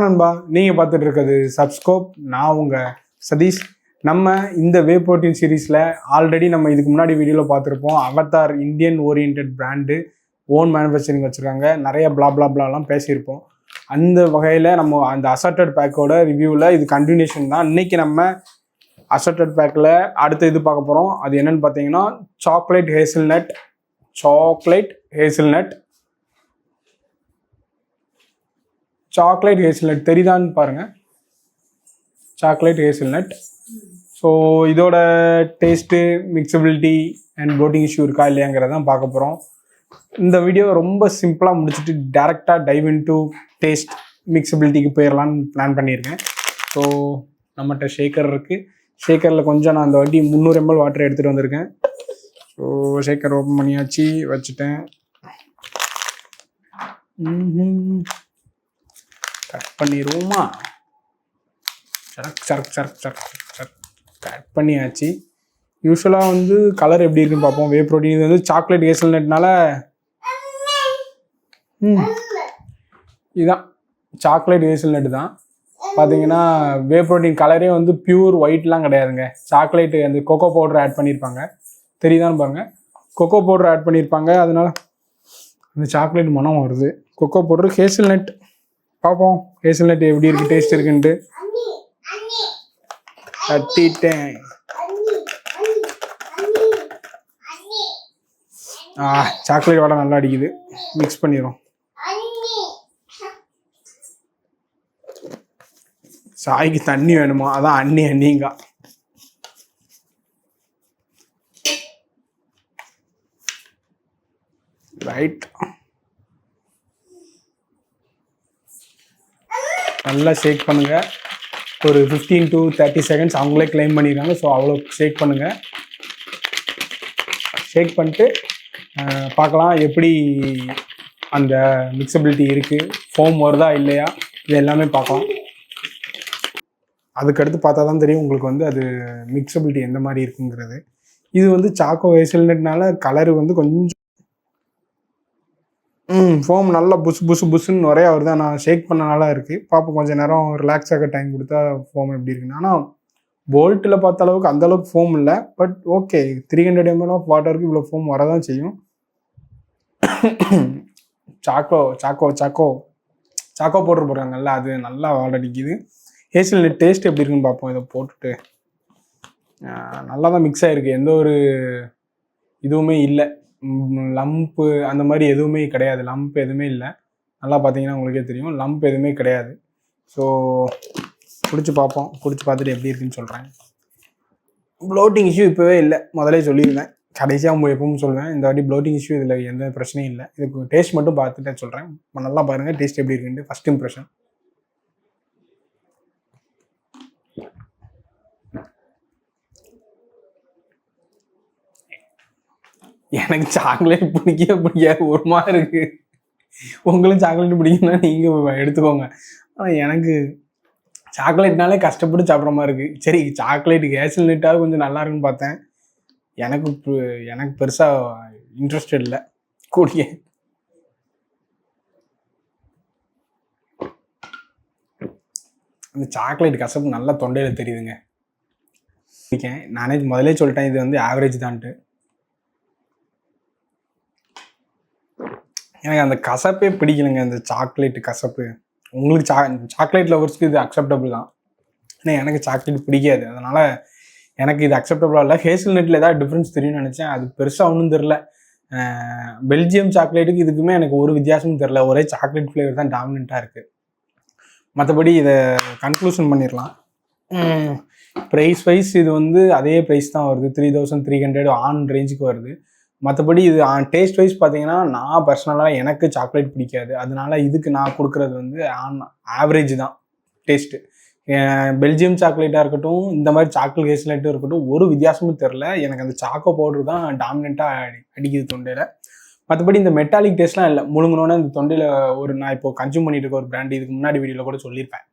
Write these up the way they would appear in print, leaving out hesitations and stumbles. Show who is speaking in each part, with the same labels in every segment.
Speaker 1: நண்பா, நீங்க பார்த்துட்டு இருக்கிறது சப்ஸ்கோப். நான் உங்க சதீஷ். நம்ம இந்த வே புரோட்டீன் சீரீஸ்ல ஆல்ரெடி நம்ம இதுக்கு முன்னாடி வீடியோவில் பார்த்துருப்போம். Avatar Indian Orient brand own manufacturing வச்சுருக்காங்க. நிறைய பிளாப்லாம் பேசியிருப்போம். அந்த வகையில் நம்ம அந்த அசார்டட் பேக்கோட ரிவ்யூவில் இது கண்டினியூஷன் தான். இன்னைக்கு நம்ம அசார்டட் பேக்கில் அடுத்த இது பார்க்க போகிறோம். அது என்னன்னு பார்த்தீங்கன்னா சாக்லேட் ஹேசல்நட் தெரியுதான்னு பாருங்க. Chocolate hazelnut. ஸோ இதோட டேஸ்ட்டு, மிக்சபிலிட்டி அண்ட் ப்ளோட்டிங் இஷ்யூ இருக்கா இல்லையாங்கிறதான் பார்க்க போகிறோம். இந்த வீடியோ ரொம்ப சிம்பிளாக முடிச்சுட்டு டேரெக்டாக டைவ் இன்டு டேஸ்ட், மிக்சபிலிட்டிக்கு போயிடலான்னு பிளான் பண்ணியிருக்கேன். ஸோ நம்மகிட்ட ஷேக்கர் இருக்குது. ஷேக்கரில் கொஞ்சம் நான் அந்த வாட்டி 300 ml வாட்டர் எடுத்துகிட்டு வந்திருக்கேன். ஸோ ஷேக்கர் ஓப்பன் பண்ணியாச்சு, வச்சுட்டேன். கட் பண்ணிடுவோமா? சரக் கட் பண்ணியாச்சு. யூஸ்வலாக வந்து கலர் எப்படி இருக்குன்னு பார்ப்போம். வே ப்ரோட்டீன் இது வந்து சாக்லேட் ஹேசல்நட்னால இதுதான் சாக்லேட் ஹேசல்நட் தான். பார்த்தீங்கன்னா வே ப்ரோட்டீன் கலரே வந்து பியூர் ஒயிட்லாம் கிடையாதுங்க. சாக்லேட்டு அந்த கொக்கோ பவுடர் ஆட் பண்ணியிருப்பாங்க. தெரியுதான்னு பாருங்கள். கொக்கோ பவுடர் ஆட் பண்ணியிருப்பாங்க, அதனால அந்த சாக்லேட் மனம் வருது. Cocoa powder, hazelnut. பார்ப்போம் ஹேசல்நட் எப்படி இருக்குது, டேஸ்ட் இருக்குன்ட்டு. கட்டிட்டேன். சாக்லேட் வாடை நல்லா அடிக்குது. மிக்ஸ் பண்ணிடும். சாய்க்கு தண்ணி வேணுமா? அதான் அண்ணிங்க. ரைட், நல்லா ஷேக் பண்ணுங்க. ஒரு 15 to 30 seconds அவங்களே கிளைம் பண்ணிடுறாங்க. ஸோ அவ்வளோ ஷேக் பண்ணுங்க. ஷேக் பண்ணிட்டு பார்க்கலாம் எப்படி அந்த மிக்சபிலிட்டி இருக்குது, ஃபோம் வருதா இல்லையா, இது எல்லாமே பார்க்கலாம். அதுக்கடுத்து பார்த்தா தான் தெரியும் உங்களுக்கு வந்து அது மிக்சபிலிட்டி எந்த மாதிரி இருக்குங்கிறது. இது வந்து சாக்கோ ஹேசல்நட்னால கலரு வந்து கொஞ்சம் ஃபோம் நல்லா புஸ்ன்னு நிறையா வருது. நான் ஷேக் பண்ணனால இருக்குது. பார்ப்போம், கொஞ்சம் நேரம் ரிலாக்ஸ் ஆக டைம் கொடுத்தா ஃபோம் எப்படி இருக்குன்னு. ஆனால் போல்ட்டில் பார்த்த அளவுக்கு அந்தளவுக்கு ஃபோம் இல்லை. பட் ஓகே, 300 ml ஆஃப் வாட்டருக்கு இவ்வளோ ஃபோம் வரதான் செய்யும். சாக்கோ பவுடர் போடுறாங்கல்ல, அது நல்லா வாடடிக்குது. ஹேசல்நட் டேஸ்ட் எப்படி இருக்குன்னு பார்ப்போம். இதை போட்டுட்டு நல்லா தான் மிக்ஸ் ஆகிருக்கு. எந்த ஒரு இதுவுமே இல்லை, லம்ப்பு அந்த மாதிரி எதுவுமே கிடையாது. லம்ப் எதுவுமே இல்லை. நல்லா பார்த்தீங்கன்னா உங்களுக்கே தெரியும், லம்ப் எதுவுமே கிடையாது. ஸோ குடிச்சு பார்ப்போம். குடிச்சு பார்த்துட்டு எப்படி இருக்குன்னு சொல்கிறேன். ப்ளோட்டிங் இஷ்யூ இப்போவே இல்லை, முதலே சொல்லியிருந்தேன். கடைசியாக எப்பவும் சொல்லுவேன், இந்த வாட்டி ப்ளோட்டிங் இஷ்யூ இதில் எந்த பிரச்சனையும் இல்லை. இதுக்கு டேஸ்ட் மட்டும் பார்த்துட்டே சொல்கிறேன். நல்லா பாருங்கள் டேஸ்ட் எப்படி இருக்குன்ட்டு. First impression. எனக்கு சாக்லேட் பிடிக்காது, ஒரு மாதிரி இருக்கு. உங்களுக்கு சாக்லேட் பிடிக்குன்னா நீங்கள் எடுத்துக்கோங்க. ஆனால் எனக்கு சாக்லேட்னாலே கஷ்டப்பட்டு சாப்பிட்ற மாதிரி இருக்குது. சரி, சாக்லேட் ஹேசல்நட்டாக கொஞ்சம் நல்லா இருக்குன்னு பார்த்தேன். எனக்கு பெருசாக இன்ட்ரெஸ்டட் இல்லை கூடிய. அந்த சாக்லேட் கசப்பு நல்லா தொண்டையில் தெரியுதுங்க. நானே முதலே சொல்லிட்டேன் இது வந்து ஆவரேஜ் தான்ட்டு. எனக்கு அந்த கசப்பே பிடிக்கலைங்க, அந்த சாக்லேட் கசப்பு. உங்களுக்கு சாக்லேட் லவர்ஸ்க்கு இது அக்செப்டபுள் தான். ஆனால் எனக்கு சாக்லேட் பிடிக்காது, அதனால் எனக்கு இது அக்செப்டபுளாக இல்லை. ஹேசல்நட்டில் ஏதாவது டிஃப்ரென்ஸ் தெரியும்னு நினச்சேன். அது பெருசாக ஒன்றும் தெரில. பெல்ஜியம் சாக்லேட்டுக்கு இதுக்குமே எனக்கு ஒரு வித்தியாசமும் தெரில. ஒரே சாக்லேட் ஃப்ளேவர் தான் டாமினண்ட்டாக இருக்குது. மற்றபடி இதை கன்க்ளூஷன் பண்ணிடலாம். ப்ரைஸ் வைஸ் இது வந்து அதே ப்ரைஸ் தான் வருது. 3300 ஆன் ரேஞ்சுக்கு வருது. மற்றபடி இது டேஸ்ட் வைஸ் பார்த்தீங்கன்னா நான் பர்சனலாக எனக்கு சாக்லேட் பிடிக்காது. அதனால இதுக்கு நான் கொடுக்குறது வந்து ஆவரேஜ் தான் டேஸ்ட்டு. பெல்ஜியம் சாக்லேட்டாக இருக்கட்டும், இந்த மாதிரி சாக்லேட் ஹேசல்நட்டும் இருக்கட்டும், ஒரு வித்தியாசமும் தெரில. எனக்கு அந்த சாக்கோ பவுடர் தான் டாமினண்ட்டாக அடிக்குது தொண்டையில். மற்றபடி இந்த மெட்டாலிக் டேஸ்ட்லாம் இல்லை. முழுங்கினோன்னே இந்த தொண்டையில் நான் இப்போ கன்சியூம் பண்ணிட்டு இருக்க ஒரு பிராண்ட், இதுக்கு முன்னாடி வீடியோவில் கூட சொல்லியிருப்பேன்.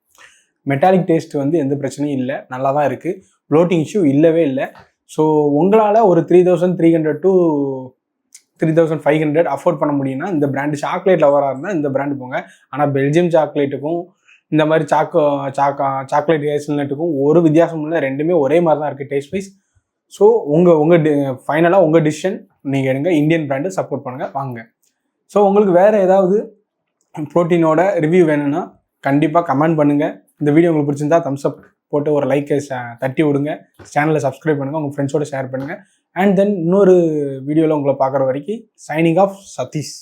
Speaker 1: மெட்டாலிக் டேஸ்ட் வந்து எந்த பிரச்சனையும் இல்லை, நல்லா தான் இருக்குது. ப்ளோட்டிங் இஷ்யூ இல்லவே இல்லை. ஸோ உங்களால் ஒரு 3300 to 3500 அஃபோர்ட் பண்ண முடியும்னா இந்த பிராண்டு சாக்லேட் லவராக இருந்தால் இந்த பிராண்டு போங்க. ஆனால் பெல்ஜியம் சாக்லேட்டுக்கும் இந்த மாதிரி சாக்லேட் ஹேசல்நட்டுக்கும் ஒரு வித்தியாசம் இல்லை, ரெண்டுமே ஒரே மாதிரி தான் இருக்குது டேஸ்ட் வைஸ். ஸோ ஃபைனலாக உங்கள் டிசிஷன் நீங்கள் எடுங்க. இந்தியன் பிராண்டு சப்போர்ட் பண்ணுங்கள், வாங்க. ஸோ உங்களுக்கு வேறு ஏதாவது ப்ரோட்டீனோட ரிவ்யூ வேணும்னா கண்டிப்பாக கமெண்ட் பண்ணுங்கள். இந்த வீடியோ உங்களுக்கு பிடிச்சிருந்தா தம்ஸ் அப் போட்டு ஒரு லைக்கை தட்டி விடுங்க. சேனலை சப்ஸ்கிரைப் பண்ணுங்கள், உங்கள் ஃப்ரெண்ட்ஸோட ஷேர் பண்ணுங்கள். அண்ட் தென் இன்னொரு வீடியோவில் உங்களை பார்க்குற வரைக்கும் சைனிங் ஆஃப் சதீஷ்.